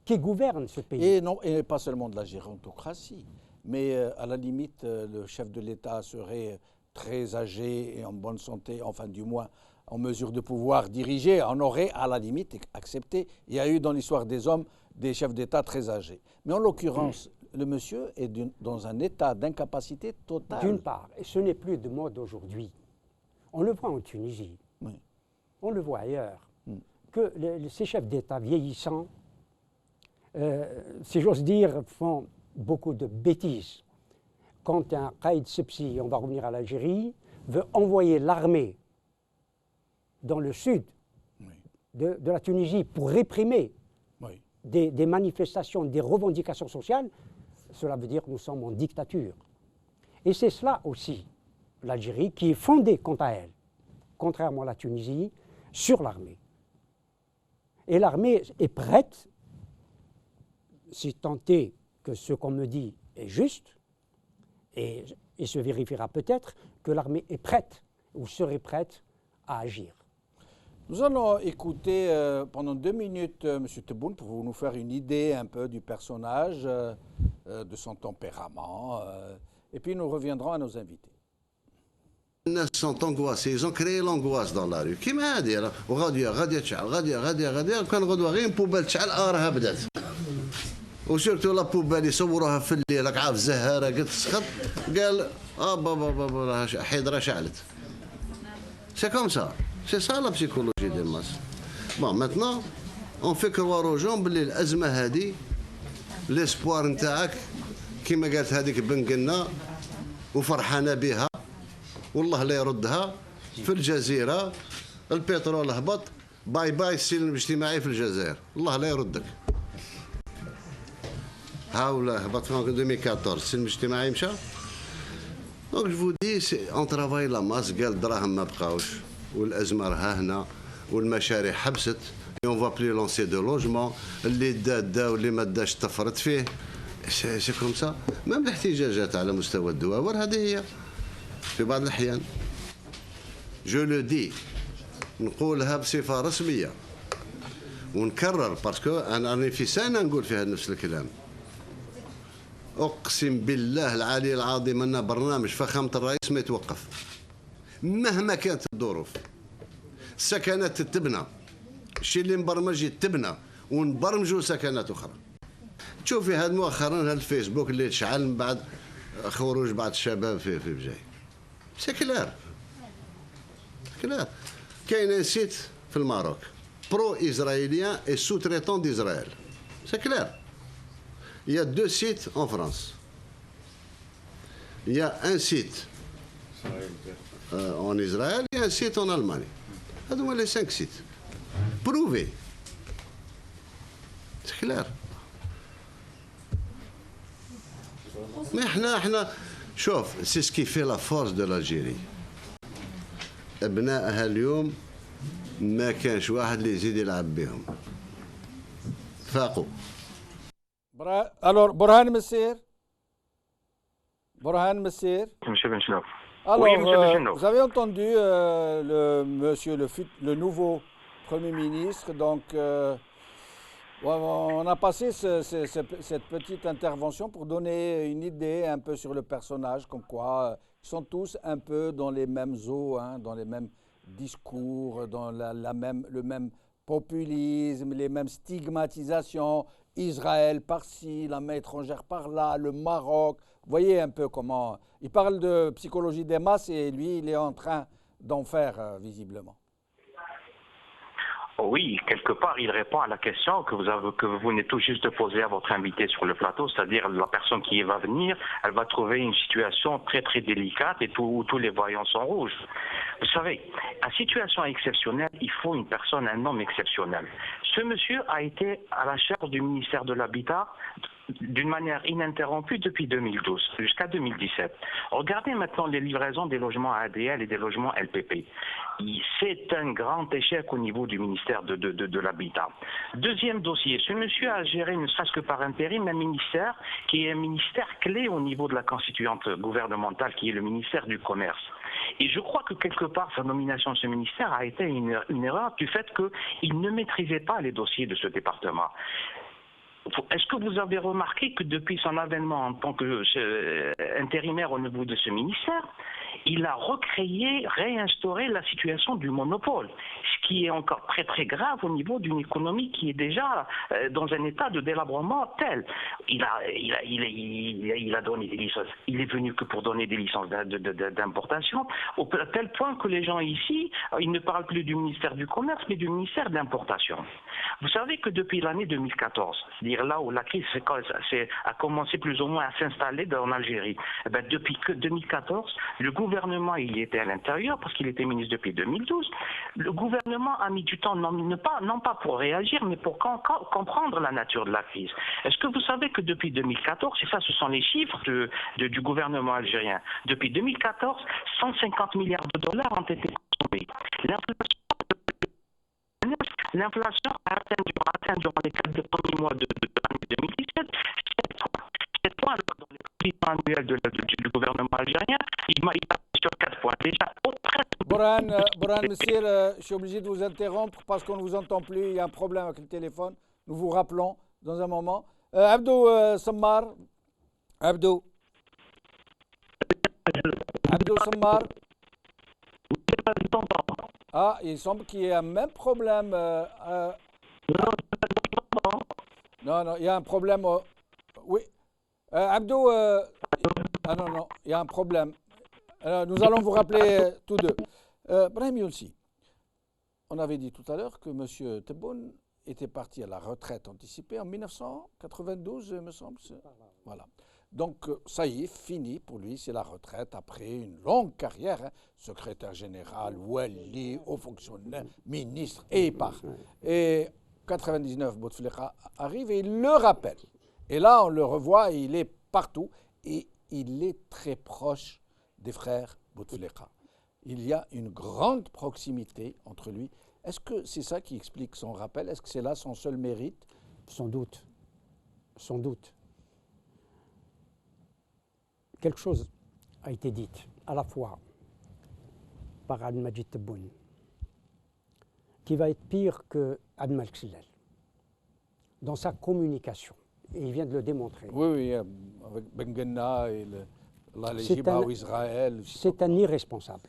qui gouverne ce pays. Et pas seulement de la gérontocratie, mais à la limite, le chef de l'État serait très âgé et en bonne santé, enfin du moins en mesure de pouvoir diriger, on aurait à la limite accepté. Il y a eu dans l'histoire des hommes des chefs d'État très âgés. Mais en l'occurrence, le monsieur est dans un état d'incapacité totale. D'une part, et ce n'est plus de mode aujourd'hui. On le voit en Tunisie, on le voit ailleurs, que ces chefs d'État vieillissants, si j'ose dire, font beaucoup de bêtises. Quand un Qaïd Sebsi, on va revenir à l'Algérie, veut envoyer l'armée dans le sud de la Tunisie pour réprimer des manifestations, des revendications sociales, cela veut dire que nous sommes en dictature. Et c'est cela aussi, l'Algérie, qui est fondée, quant à elle, contrairement à la Tunisie, sur l'armée. Et l'armée est prête, si tant est que ce qu'on me dit est juste, et se vérifiera peut-être, que l'armée est prête, ou serait prête, à agir. Nous allons écouter pendant 2 minutes M. Tebboune pour nous faire une idée un peu du personnage, de son tempérament, et puis nous reviendrons à nos invités. الناس sont angoissés, ils ont créé l'angoisse dans la rue كيما هادي غاديه تشعل غاديه كان غدوه غير بوبال تشعل راها بدات وسيرتو لا بوبال يصوروها في الليل راك عارف زهاره قد تسخط قال بابا حيدره شعلت سي كوم سا سي سا لا بسيكولوجي ديال الناس بون ماتنا اون في كروار او جون باللي الازمه هادي ليسبوار نتاعك كيما قالت هذيك بن قلنا وفرحانه بها والله لا يردها في الجزيرة البترول هبط باي باي السلم الاجتماعي في الجزائر الله لا يردك هاولا هبط في 2014 السلم الاجتماعي مشى دونك جو دي اون ترافاي لا ماس قال الدراهم ما بقاوش والازمه راها هنا والمشاريع حبست اون فا بلي لونسي دو لوجمون اللي دا واللي ما داش تفرط فيه سي كوم سا ميم الاحتجاجات على مستوى الدول هذه هي في بعض الأحيان جو لو دي نقولها بصفة رسمية ونكرر باسكو أنا راني في سنة نقول فيها نفس الكلام أقسم بالله العلي العظيم أن برنامج فخامة الرئيس ما يتوقف مهما كانت الظروف السكنات تبنى الشيء اللي مبرمج يتبنى ونبرمجوا سكنات أخرى تشوفي هذا مؤخرا هذا الفيسبوك اللي تشعل من بعد خروج بعض الشباب في بجاي سي كلار كاين سيت في الماروك برو اسرائيليان اي سو تريتون d'Israël c'est clair il y a 2 sites en France il y a un site en Israël et un site en Allemagne هذو هما les 5 sites prouvé c'est clair mais احنا شوف سي سكي في لا فورس دو لالجيري ابنائها اليوم ما كانش واحد اللي يزيد يلعب بهم فاقوا Alors, Borhan Messir. Monsieur Benchenouf. Alors, oui, monsieur Benchenouf. vous avez entendu le nouveau Premier ministre, donc on a passé cette petite intervention pour donner une idée un peu sur le personnage, comme quoi ils sont tous un peu dans les mêmes eaux, hein, dans les mêmes discours, dans le même populisme, les mêmes stigmatisations, Israël par-ci, la main étrangère par-là, le Maroc. Vous voyez un peu comment... Il parle de psychologie des masses et lui, il est en train d'en faire, visiblement. Oui, quelque part, il répond à la question que vous venez tout juste de poser à votre invité sur le plateau, c'est-à-dire la personne qui va venir, elle va trouver une situation très très délicate et tous les voyants sont rouges. Vous savez, à situation exceptionnelle, il faut une personne, un homme exceptionnel. Ce monsieur a été à la charge du ministère de l'Habitat d'une manière ininterrompue depuis 2012 jusqu'à 2017. Regardez maintenant les livraisons des logements ADL et des logements LPP. C'est un grand échec au niveau du ministère de l'Habitat. Deuxième dossier, ce monsieur a géré, ne serait-ce que par intérim, un ministère qui est un ministère clé au niveau de la constituante gouvernementale, qui est le ministère du Commerce. Et je crois que quelque part, sa nomination de ce ministère a été une erreur du fait qu'il ne maîtrisait pas les dossiers de ce département. Est-ce que vous avez remarqué que depuis son avènement en tant qu'intérimaire au niveau de ce ministère, il a réinstauré la situation du monopole, ce qui est encore très très grave au niveau d'une économie qui est déjà dans un état de délabrement tel. Il a donné des licences. Il est venu que pour donner des licences d'importation, au tel point que les gens ici, ils ne parlent plus du ministère du Commerce, mais du ministère de l'importation. Vous savez que depuis l'année 2014, c'est-à-dire là où la crise a commencé plus ou moins à s'installer en Algérie, depuis 2014, le gouvernement il était à l'intérieur parce qu'il était ministre depuis 2012. Le gouvernement a mis du temps, non pas pour réagir, mais pour comprendre la nature de la crise. Est-ce que vous savez que depuis 2014, et ça ce sont les chiffres du gouvernement algérien, depuis 2014, 150 milliards de dollars ont été consommés. L'inflation a atteint durant les 4 premiers mois de l'année 2017 7 points dans les prévisions annuelles du gouvernement algérien. Il m'a sur 4 points. Déjà, presque Boran Messir, je suis obligé de vous interrompre parce qu'on ne vous entend plus. Il y a un problème avec le téléphone. Nous vous rappelons dans un moment. Abdou Sammar. Abdou Sammar. Ah, il semble qu'il y ait un même problème. Non, il y a un problème. Oui. Abdou. Ah non, il y a un problème. Nous allons vous rappeler tous deux. Brahim Younsi, on avait dit tout à l'heure que M. Tebboune était parti à la retraite anticipée en 1992, me semble. Voilà. Donc, ça y est, fini pour lui, c'est la retraite après une longue carrière. Hein, secrétaire général, wali, haut fonctionnaire, ministre, et il part. Et 99, Bouteflika arrive et il le rappelle. Et là, on le revoit, il est partout et il est très proche des frères Bouteflika. Il y a une grande proximité entre lui. Est-ce que c'est ça qui explique son rappel? Est-ce que c'est là son seul mérite? Sans doute. Sans doute. Quelque chose a été dit à la fois par Abdelmajid Tebboune, qui va être pire que Abdelmalek Sellal dans sa communication. Et il vient de le démontrer. Oui, avec Ben Ghenna et l'Égypte ou Israël. C'est un irresponsable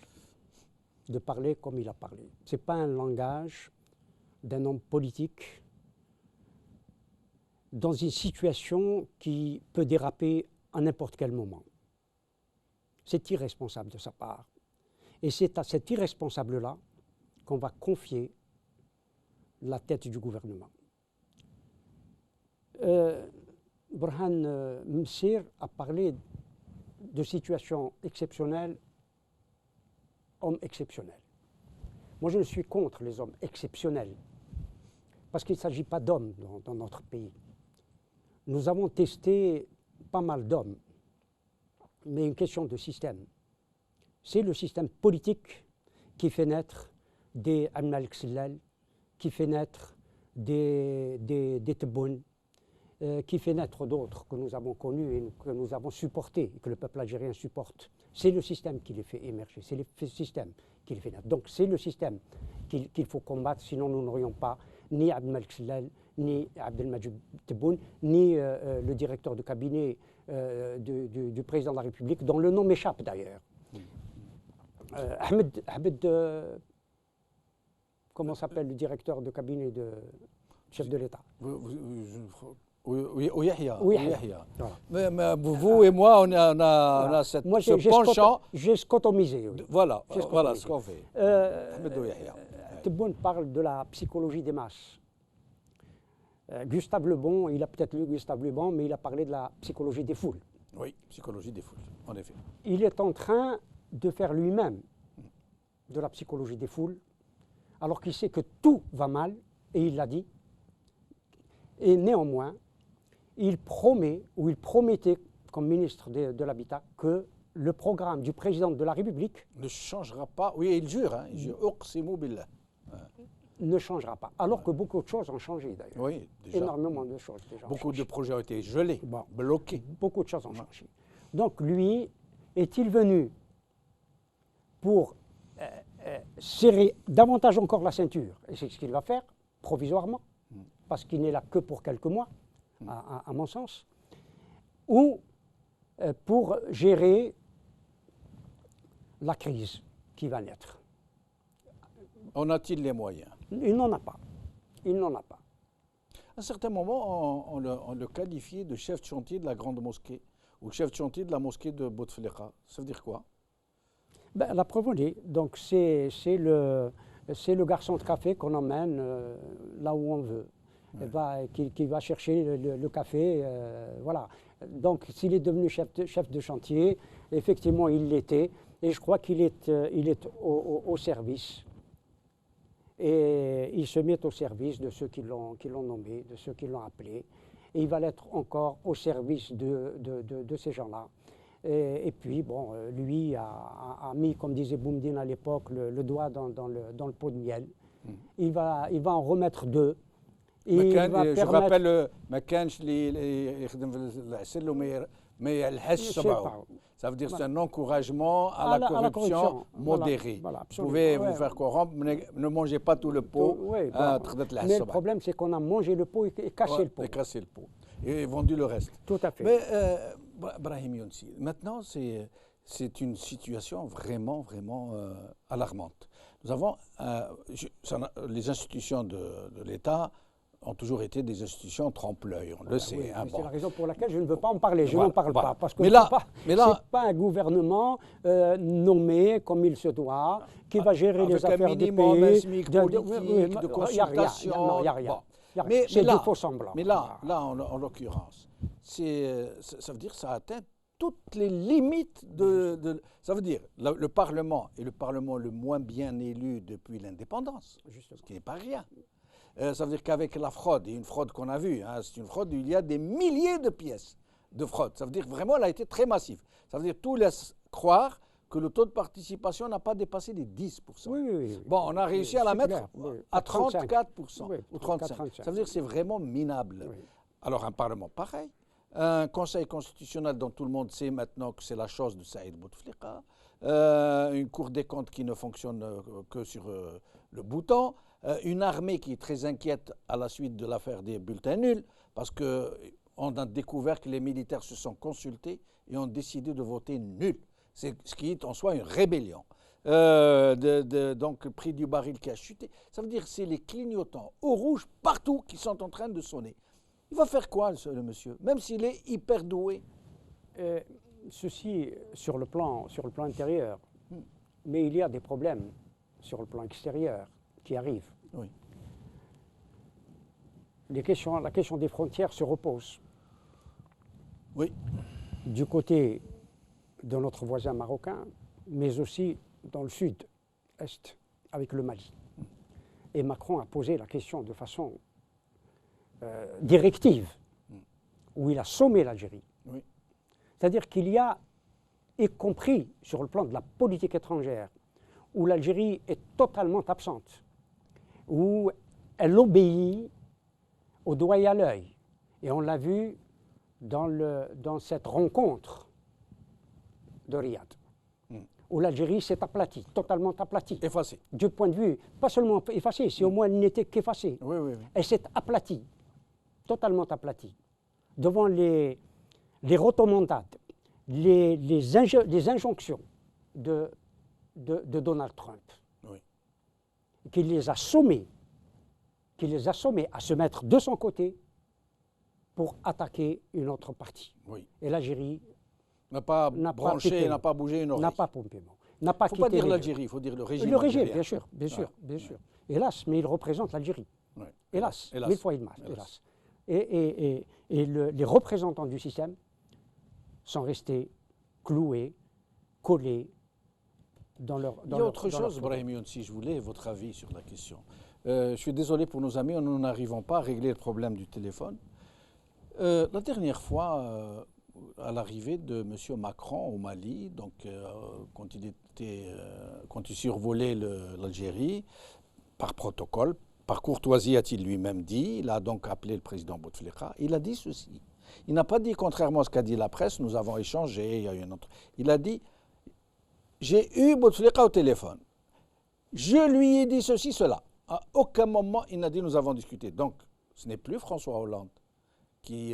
de parler comme il a parlé. Ce n'est pas un langage d'un homme politique dans une situation qui peut déraper à n'importe quel moment. C'est irresponsable de sa part. Et c'est à cet irresponsable-là qu'on va confier la tête du gouvernement. Burhan Messir a parlé de situation exceptionnelle, homme exceptionnel. Moi, je suis contre les hommes exceptionnels, parce qu'il ne s'agit pas d'hommes dans notre pays. Nous avons testé pas mal d'hommes, mais une question de système. C'est le système politique qui fait naître des Abdelmalek Sellal, qui fait naître des Tebboune, qui fait naître d'autres que nous avons connus et que nous avons supportés, et que le peuple algérien supporte. C'est le système qui les fait émerger, c'est le système qui les fait naître. Donc c'est le système qu'il faut combattre, sinon nous n'aurions pas ni Abdelmalek Sellal, ni Abdelmajid Tebboune, ni le directeur de cabinet du président de la République, dont le nom m'échappe d'ailleurs. Ahmed comment s'appelle le directeur de cabinet de chef de l'État? Oui, Yahya. Mais vous et moi, on a ce penchant. J'ai scotomisé. Oui. Voilà ce qu'on fait. Tebboune parle de la psychologie des masses. Gustave Le Bon, il a peut-être lu Gustave Le Bon, mais il a parlé de la psychologie des foules. Oui, psychologie des foules, en effet. Il est en train de faire lui-même de la psychologie des foules, alors qu'il sait que tout va mal, et il l'a dit. Et néanmoins, il promet, ou il promettait comme ministre de l'Habitat, que le programme du président de la République ne changera pas. Oui, il jure, il jure. Ne changera pas. Alors que beaucoup de choses ont changé d'ailleurs. Oui, déjà. Énormément de choses déjà. Beaucoup de projets ont été gelés, bloqués. Beaucoup de choses ont changé. Donc lui, est-il venu pour serrer davantage encore la ceinture? Et c'est ce qu'il va faire, provisoirement, parce qu'il n'est là que pour quelques mois, à mon sens, ou pour gérer la crise qui va naître. En a-t-il les moyens? Il n'en a pas. Il n'en a pas. À un certain moment, on le qualifiait de chef de chantier de la grande mosquée, ou chef de chantier de la mosquée de Bouteflika. Ça veut dire quoi? Ben, la preuve en est. Donc c'est le garçon de café qu'on emmène là où on veut. Qui va chercher le café, voilà. Donc s'il est devenu chef de chantier, effectivement il l'était, et je crois qu'il est au service. Et il se met au service de ceux qui l'ont nommé, de ceux qui l'ont appelé. Et il va l'être encore au service de ces gens-là. Et puis, bon, lui a mis, comme disait Boumdine à l'époque, le doigt dans le pot de miel. Il va en remettre deux. Je rappelle, ما كانش اللي يخدم في العسل وما Mais ça veut dire que c'est un encouragement à la corruption modérée. Vous pouvez vous faire corrompre, mais ne mangez pas tout le pot. Mais le problème, c'est qu'on a mangé le pot et cassé le pot. Et cassé le pot. Et vendu le reste. Tout à fait. Mais, Brahim Younsi, maintenant, c'est une situation vraiment, vraiment alarmante. Nous avons, les institutions de l'État ont toujours été des institutions trompe-l'œil, on le sait. Oui, hein, c'est la raison pour laquelle je ne veux pas en parler. Je n'en parle pas. Parce que ce n'est pas un gouvernement nommé comme il se doit, qui va gérer les affaires du pays. Un SMIC politique, de consultation. Il n'y a rien. C'est du faux semblant. Mais là, en l'occurrence, ça veut dire que ça atteint toutes les limites ça veut dire le Parlement est le Parlement le moins bien élu depuis l'indépendance, ce qui n'est pas rien. Ça veut dire qu'avec la fraude, et une fraude qu'on a vue, hein, c'est une fraude où il y a des milliers de pièces de fraude. Ça veut dire vraiment elle a été très massive. Ça veut dire tout laisse croire que le taux de participation n'a pas dépassé les 10%. Oui. Bon, on a réussi à la mettre à 34% oui, ou 35%. Ça veut dire que c'est vraiment minable. Oui. Alors un Parlement pareil, un Conseil constitutionnel dont tout le monde sait maintenant que c'est la chose de Saïd Bouteflika, une Cour des comptes qui ne fonctionne que sur le bouton, une armée qui est très inquiète à la suite de l'affaire des bulletins nuls, parce qu'on a découvert que les militaires se sont consultés et ont décidé de voter nul. C'est ce qui est en soi une rébellion. Donc le prix du baril qui a chuté. Ça veut dire que c'est les clignotants au rouge partout qui sont en train de sonner. Il va faire quoi, le monsieur, même s'il est hyper doué? Ceci sur le plan intérieur, mais il y a des problèmes sur le plan extérieur qui arrivent. Oui. La question des frontières se repose. Oui. Du côté de notre voisin marocain, mais aussi dans le sud-est, avec le Mali. Et Macron a posé la question de façon directive, où il a sommé l'Algérie. Oui. C'est-à-dire qu'il y a, y compris sur le plan de la politique étrangère, où l'Algérie est totalement absente, où elle obéit au doigt et à l'œil. Et on l'a vu dans cette rencontre de Riyad, où l'Algérie s'est aplatie, totalement aplatie. Effacée. Du point de vue, pas seulement effacée, si au moins elle n'était qu'effacée. Oui. Elle s'est aplatie, totalement aplatie, devant les rotomondades, les injonctions de Donald Trump, qui les a sommés à se mettre de son côté pour attaquer une autre partie. Oui. Et l'Algérie n'a pas branché, n'a pas bougé une oreille. N'a pas pompé. N'a pas quitté. Il ne faut pas dire l'Algérie, il faut dire le régime. Le régime, bien sûr. Hélas, mais il représente l'Algérie. Oui. Hélas, mille fois il marche. Hélas. Et les représentants du système sont restés cloués, collés dans leur... Il y a autre chose, Brahim Younsi, je voulais votre avis sur la question. Je suis désolé pour nos amis, nous n'arrivons pas à régler le problème du téléphone. La dernière fois, à l'arrivée de M. Macron au Mali, donc quand il survolait l'Algérie, par protocole, par courtoisie a-t-il lui-même dit, il a donc appelé le président Bouteflika, il a dit ceci. Il n'a pas dit, contrairement à ce qu'a dit la presse, nous avons échangé, il y a eu une autre. Il a dit, j'ai eu Bouteflika au téléphone. Je lui ai dit ceci, cela. À aucun moment, il n'a dit, nous avons discuté. Donc, ce n'est plus François Hollande qui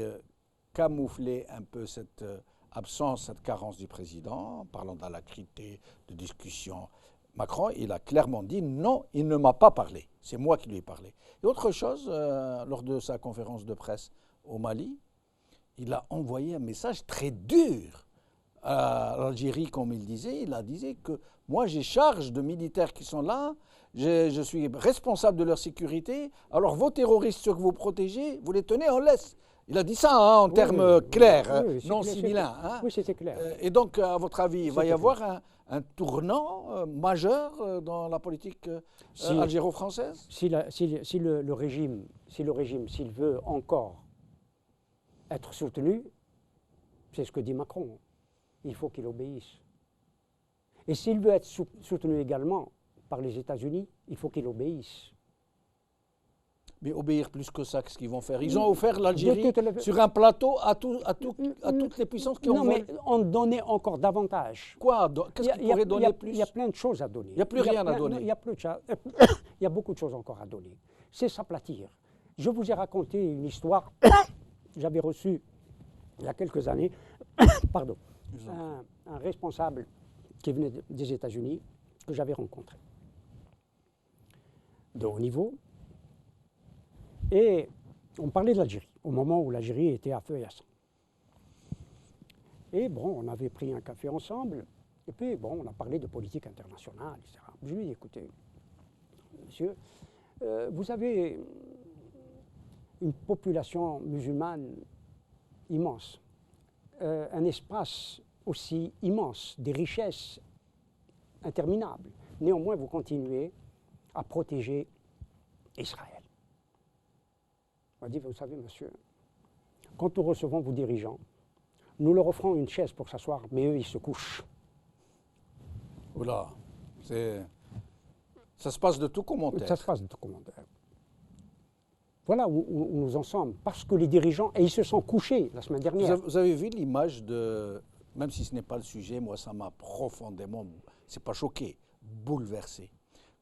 camouflait un peu cette absence, cette carence du président, en parlant d'alacrité, de discussion. Macron, il a clairement dit, non, il ne m'a pas parlé. C'est moi qui lui ai parlé. Et autre chose, lors de sa conférence de presse au Mali, il a envoyé un message très dur à l'Algérie, comme il disait. Il a dit que moi, j'ai charge de militaires qui sont là, je suis responsable de leur sécurité, alors vos terroristes, ceux que vous protégez, vous les tenez en laisse. Il a dit ça en termes clairs, non sibyllins. Oui, c'était clair. Et donc, à votre avis, il va y avoir un tournant majeur dans la politique algéro-française? Si le régime, s'il veut encore être soutenu, c'est ce que dit Macron, il faut qu'il obéisse. Et s'il veut être soutenu également par les États-Unis, il faut qu'il obéisse. Mais obéir plus que ça, qu'est-ce qu'ils vont faire? Ils ont offert l'Algérie De sur un plateau à toutes les puissances qui ont Non, mais on donnait encore davantage. Quoi? Qu'est-ce qu'ils pourraient donner plus? Il y a plein de choses à donner. Il n'y a plus rien à donner. Il y a beaucoup de choses encore à donner. C'est s'aplatir. Je vous ai raconté une histoire. J'avais reçu, il y a quelques années, pardon, un responsable qui venait des États-Unis, que j'avais rencontré, de haut niveau. Et on parlait de l'Algérie, au moment où l'Algérie était à feu et à sang. Et bon, on avait pris un café ensemble, et puis bon, on a parlé de politique internationale, etc. Je lui ai dit, écoutez, monsieur, vous avez une population musulmane immense, un espace aussi immense, des richesses interminables. Néanmoins, vous continuez à protéger Israël. On m'a dit, vous savez, monsieur, quand nous recevons vos dirigeants, nous leur offrons une chaise pour s'asseoir, mais eux, ils se couchent. Oula, ça se passe de tout commentaire. Ça se passe de tout commentaire. Voilà où nous en sommes. Parce que les dirigeants, et ils se sont couchés la semaine dernière. Vous avez vu l'image de, même si ce n'est pas le sujet, moi ça m'a profondément, c'est pas choqué, bouleversé.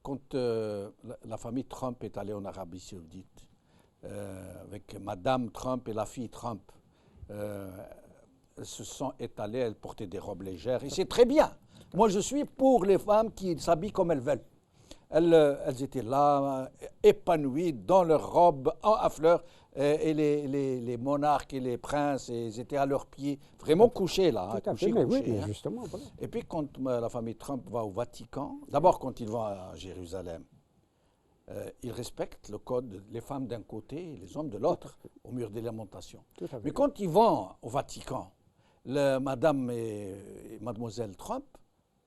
Quand la famille Trump est allée en Arabie Saoudite, avec Madame Trump et la fille Trump, elles se sont étalées, elles portaient des robes légères, et c'est très bien. Moi je suis pour les femmes qui s'habillent comme elles veulent. Elles étaient là, épanouies dans leurs robes à fleurs, et les monarques et les princes, ils étaient à leurs pieds, vraiment couchés là. Tout à fait, mais oui, mais justement. Voilà. Et puis quand la famille Trump va au Vatican, d'abord quand ils vont à Jérusalem, ils respectent le code, les femmes d'un côté et les hommes de l'autre, au mur des lamentations. Mais quand ils vont au Vatican, madame et mademoiselle Trump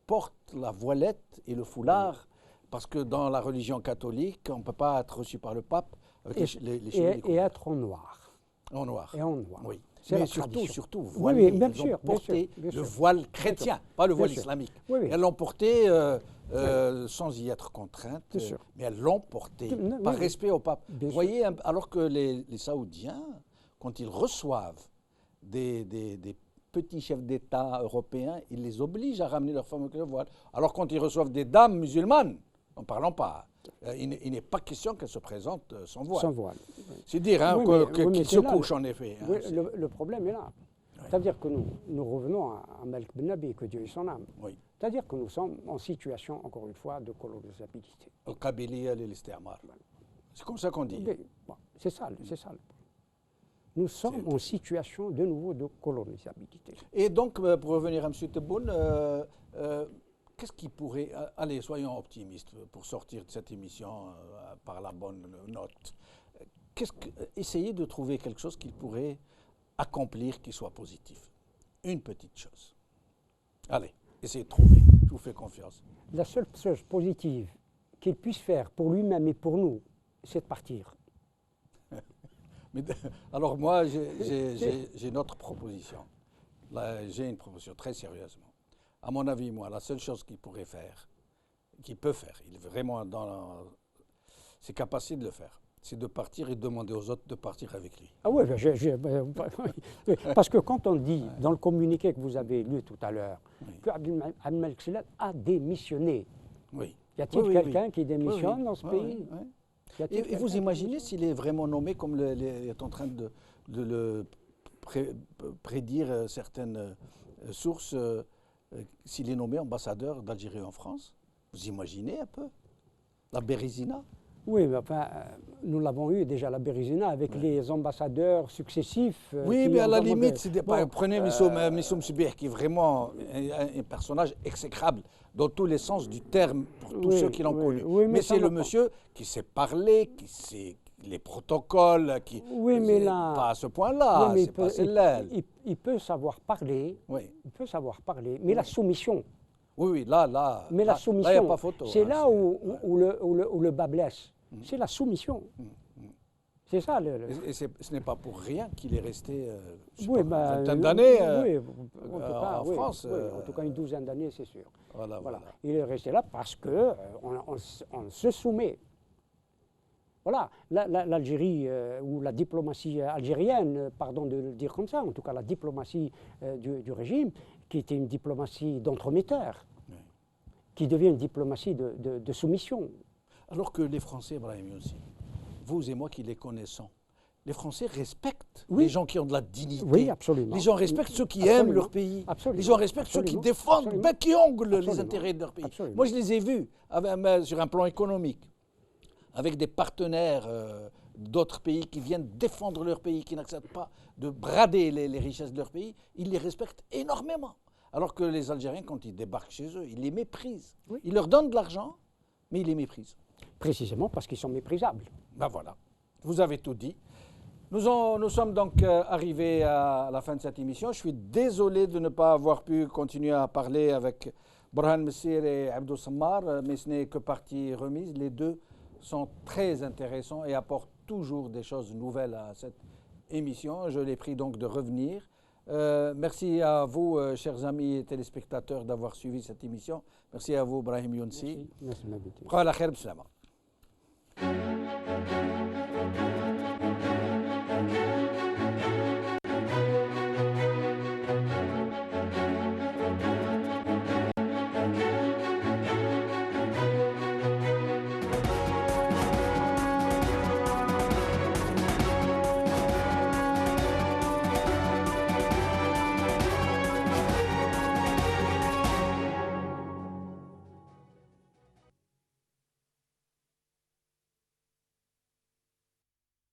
portent la voilette et le foulard, parce que dans la religion catholique, on ne peut pas être reçu par le pape avec les cheveux et être en noir. En noir. Et en noir. Oui. Mais surtout, voilés. Oui, bien ils sûr, ont porté bien sûr. le voile chrétien, pas le voile islamique. Oui, oui. Elles l'ont porté sans y être contraintes, mais elles l'ont porté par respect au pape. Vous voyez, alors que les Saoudiens, quand ils reçoivent des petits chefs d'État européens, ils les obligent à ramener leur femme avec le voile. Alors quand ils reçoivent des dames musulmanes, n'en parlons pas. Il n'est pas question qu'elle se présente sans voile. Sans voile. C'est dire qu'il se couche en effet. Oui, le problème est là. Oui. C'est-à-dire que nous revenons à Malik Ben Nabi, que Dieu ait son âme. Oui. C'est-à-dire que nous sommes en situation, encore une fois, de colonisabilité. Al-Qabiliya l'Istimar. C'est comme ça qu'on dit. Bon, c'est ça. Nous sommes en situation de nouveau de colonisabilité. Et donc, pour revenir à M. Tebboune, qu'est-ce qui pourrait... Allez, soyons optimistes pour sortir de cette émission par la bonne note. Essayez de trouver quelque chose qu'il pourrait accomplir qui soit positif. Une petite chose. Allez, essayez de trouver. Je vous fais confiance. La seule chose positive qu'il puisse faire pour lui-même et pour nous, c'est de partir. Mais, alors moi, j'ai une autre proposition. J'ai une proposition très sérieusement. À mon avis, moi, la seule chose qu'il pourrait faire, qu'il peut faire, il est vraiment dans ses capacités de le faire, c'est de partir et demander aux autres de partir avec lui. Ah oui, parce que quand on dit dans le communiqué que vous avez lu tout à l'heure, que Abdelmalek Sellal a démissionné, y a-t-il quelqu'un qui démissionne dans ce pays? Et vous imaginez s'il est vraiment nommé, comme est en train de le prédire certaines sources, s'il est nommé ambassadeur d'Algérie en France? Vous imaginez un peu la Bérésina? Oui, mais enfin, nous l'avons eu déjà la Bérésina avec les ambassadeurs successifs. Oui, mais à la limite, prenez Missoum Subih, qui est vraiment un personnage exécrable dans tous les sens du terme pour tous ceux qui l'ont connu. Mais c'est le monsieur qui sait parler, qui sait les protocoles, qui... Oui, mais là... Pas à ce point-là, c'est pas celle-là. Il peut savoir parler, mais la soumission... Oui, là... Mais la soumission, il n'y a pas photo. C'est là où le bas blesse. C'est la soumission. C'est ça. Et ce n'est pas pour rien qu'il est resté une vingtaine d'années en France. En tout cas, une douzaine d'années, c'est sûr. Voilà. Il est resté là parce qu'on se soumet. Voilà, l'Algérie ou la diplomatie algérienne, pardon de le dire comme ça, en tout cas la diplomatie du régime, qui était une diplomatie d'entremetteur, qui devient une diplomatie de soumission. Alors que les Français, Brahim aussi, vous et moi qui les connaissons, les Français respectent les gens qui ont de la dignité. Oui, absolument. Les gens respectent ceux qui Absolument. aiment leur pays. Absolument. Les gens respectent ceux qui défendent bec et ongle les Absolument. intérêts de leur pays. Absolument. Moi, je les ai vus sur un plan économique, avec des partenaires d'autres pays qui viennent défendre leur pays, qui n'acceptent pas de brader les richesses de leur pays. Ils les respectent énormément. Alors que les Algériens, quand ils débarquent chez eux, ils les méprisent. Oui. Ils leur donnent de l'argent, mais ils les méprisent. Précisément parce qu'ils sont méprisables. Ben voilà, vous avez tout dit. Nous sommes donc arrivés à la fin de cette émission. Je suis désolé de ne pas avoir pu continuer à parler avec Borhan Messir et Abdou Sammar, mais ce n'est que partie remise. Les deux sont très intéressants et apportent toujours des choses nouvelles à cette émission. Je les prie donc de revenir. Merci à vous, chers amis et téléspectateurs, d'avoir suivi cette émission. Merci à vous, Brahim Younsi. Merci. Merci. Khala khair, bislama.